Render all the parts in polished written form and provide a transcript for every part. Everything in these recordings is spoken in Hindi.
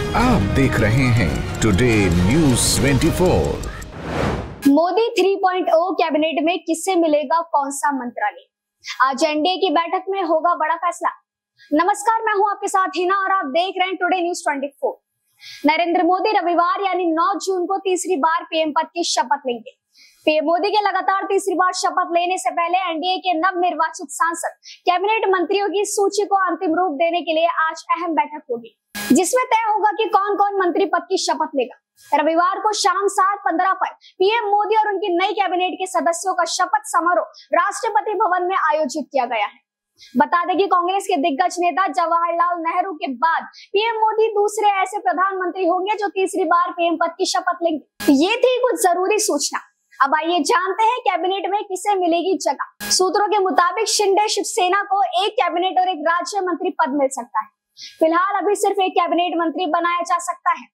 आप देख रहे हैं टुडे न्यूज़ 24। मोदी 3.0 कैबिनेट में किससे मिलेगा कौन सा मंत्रालय? आज एनडीए की बैठक में होगा बड़ा फैसला। नमस्कार, मैं हूं आपके साथ हिना और आप देख रहे हैं टुडे न्यूज़ 24। नरेंद्र मोदी रविवार यानी 9 जून को तीसरी बार पीएम पद की शपथ लेंगे। पीएम मोदी के लगातार तीसरी बार शपथ लेने से पहले एनडीए के नव निर्वाचित सांसद कैबिनेट मंत्रियों की सूची को अंतिम रूप देने के लिए आज अहम बैठक होगी, जिसमें तय होगा कि कौन कौन मंत्री पद की शपथ लेगा। रविवार को शाम 7:15 पर पीएम मोदी और उनकी नई कैबिनेट के सदस्यों का शपथ समारोह राष्ट्रपति भवन में आयोजित किया गया है। बता दें कि कांग्रेस के दिग्गज नेता जवाहरलाल नेहरू के बाद पीएम मोदी दूसरे ऐसे प्रधानमंत्री होंगे जो तीसरी बार पीएम पद की शपथ लेंगे। ये थी कुछ जरूरी सूचना। अब आइए जानते हैं कैबिनेट में किसे मिलेगी जगह। सूत्रों के मुताबिक शिंदे शिवसेना को एक कैबिनेट और एक राज्य मंत्री पद मिल सकता है। फिलहाल अभी सिर्फ एक कैबिनेट मंत्री बनाया जा सकता है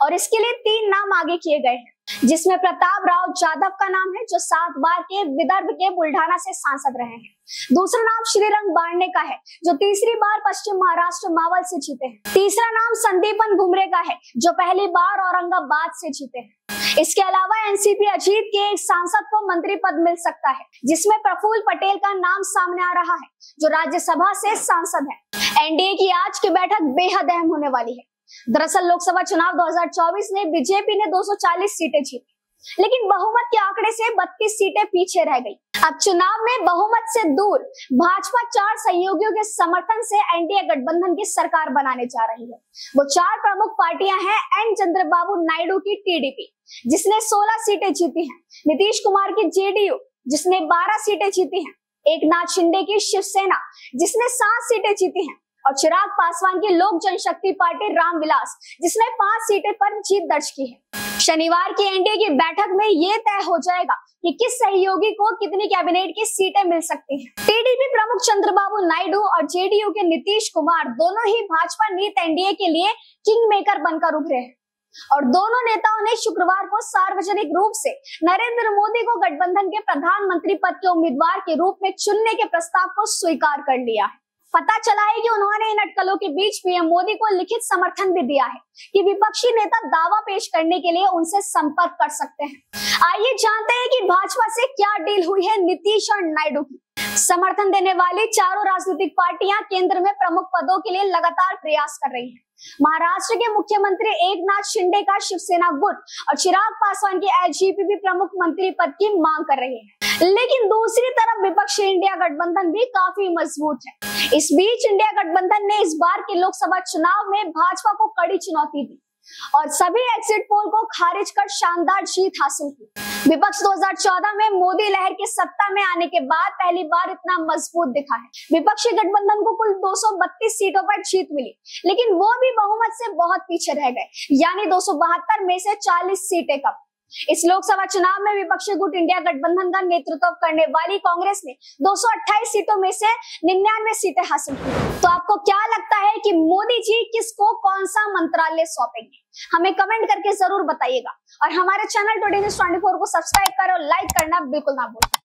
और इसके लिए 3 नाम आगे किए गए हैं, जिसमें प्रताप राव जाधव का नाम है जो 7 बार के विदर्भ के बुल्ढाना से सांसद रहे हैं। दूसरा नाम श्रीरंग बारने का है जो तीसरी बार पश्चिम महाराष्ट्र मावल से जीते हैं। तीसरा नाम संदीपन घुमरे का है जो पहली बार औरंगाबाद से जीते हैं। इसके अलावा एनसीपी अजीत के एक सांसद को मंत्री पद मिल सकता है, जिसमें प्रफुल्ल पटेल का नाम सामने आ रहा है जो राज्यसभा से सांसद है। एनडीए की आज की बैठक बेहद अहम होने वाली है। दरअसल लोकसभा चुनाव 2024 में बीजेपी ने 240 सीटें जीती, लेकिन बहुमत के आंकड़े से 32 सीटें पीछे रह गई। अब चुनाव में बहुमत से दूर भाजपा 4 सहयोगियों के समर्थन से एनडीए गठबंधन की सरकार बनाने जा रही है। वो 4 प्रमुख पार्टियां हैं एन चंद्रबाबू नायडू की टीडीपी जिसने 16 सीटें जीती हैं, नीतीश कुमार की जेडीयू जिसने 12 सीटें जीती हैं, एकनाथ शिंदे की शिवसेना जिसने 7 सीटें जीती हैं और चिराग पासवान की लोक जनशक्ति पार्टी रामविलास जिसने 5 सीटें पर जीत दर्ज की है। शनिवार की एनडीए की बैठक में ये तय हो जाएगा कि किस सहयोगी को कितनी कैबिनेट की सीटें मिल सकती हैं। टीडीपी प्रमुख चंद्रबाबू नायडू और जेडीयू के नीतीश कुमार दोनों ही भाजपा नीत एनडीए के लिए किंग मेकर बनकर उभरे हैं और दोनों नेताओं ने शुक्रवार को सार्वजनिक रूप से नरेंद्र मोदी को गठबंधन के प्रधानमंत्री पद के उम्मीदवार के रूप में चुनने के प्रस्ताव को स्वीकार कर लिया है। पता चला है कि उन्होंने इन अटकलों के बीच पीएम मोदी को लिखित समर्थन भी दिया है कि विपक्षी नेता दावा पेश करने के लिए उनसे संपर्क कर सकते हैं। आइए जानते हैं कि भाजपा से क्या डील हुई है नीतीश और नायडू की। समर्थन देने वाली चारों राजनीतिक पार्टियां केंद्र में प्रमुख पदों के लिए लगातार प्रयास कर रही हैं। महाराष्ट्र के मुख्यमंत्री एकनाथ शिंदे का शिवसेना गुट और चिराग पासवान की एलजेपी प्रमुख मंत्री पद की मांग कर रही है, लेकिन दूसरी तरफ विपक्षी इंडिया गठबंधन भी काफी मजबूत है। इस बीच इंडिया गठबंधन ने इस बार के लोकसभा चुनाव में भाजपा को कड़ी चुनौती दी और सभी एग्जिट पोल को खारिज कर शानदार जीत हासिल की। विपक्ष 2014 में मोदी लहर के सत्ता में आने के बाद पहली बार इतना मजबूत दिखा है। विपक्षी गठबंधन को कुल 232 सीटों पर जीत मिली, लेकिन वो भी बहुमत से बहुत पीछे रह गए, यानी 272 में से 40 सीटें कम। इस लोकसभा चुनाव में विपक्षी गुट इंडिया गठबंधन का नेतृत्व करने वाली कांग्रेस ने 228 सीटों में से 99 सीटें हासिल की। तो आपको क्या लगता है कि मोदी जी किसको कौन सा मंत्रालय सौंपेंगे? हमें कमेंट करके जरूर बताइएगा और हमारे चैनल टुडे न्यूज़ 24 को सब्सक्राइब करो और लाइक करना बिल्कुल ना भूलें।